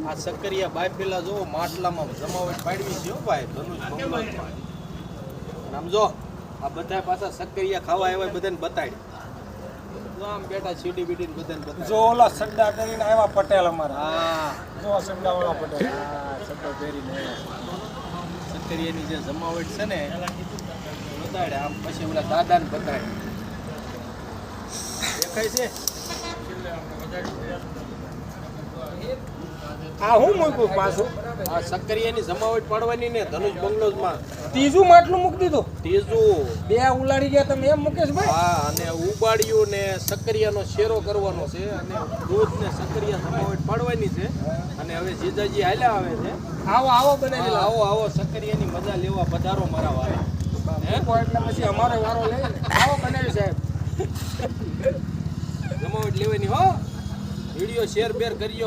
આ સક્કરિયા બાફેલા જો માટલામાં જમાવટ પાડવી છે હો ભાઈ ધનુષ બંગલોમાં. આમ જો આ બધા પાછા સક્કરિયા ખાવા આવ્યા બધાને બતાડી જો આમ બેઠા સીડી બીડી બધાને બતાડી જો ઓલા સડ્ડા કરીને આવ્યા પટેલ અમારા. હા જો સડ્ડા વાળા પટેલ. હા સડ્ડો પહેરીને સક્કરિયાની જે જમાવટ છે ને બતાડે આમ પછી ઓલા દાદાને બતાડે દેખાય છે. આ હું મૂક્યું પાછું આ સક્કરિયાની જમાવટ પાડવાની ને ધનુષ બંગલોઝમાં ત્રીજું માટલું મૂકી દીધું. ત્રીજું. બે ઉલાડી ગયા તમે એમ મુકેશભાઈ. હા અને ઉબાડિયું ને સક્કરિયાનો શેરો કરવાનો છે અને દૂધ ને સક્કરિયા જમાવટ પાડવાની છે અને હવે જીજાજી હાલ્યા આવે છે. આવો આવો બનાવી આવો આવો સક્કરિયાની મજા લેવા પધારો મારા વારે. એટલે પછી અમારો વારો લે. આવો બનાવી સાહેબ. જમાવટ લેવાની હો. વિડીયો શેર બેર કરજો.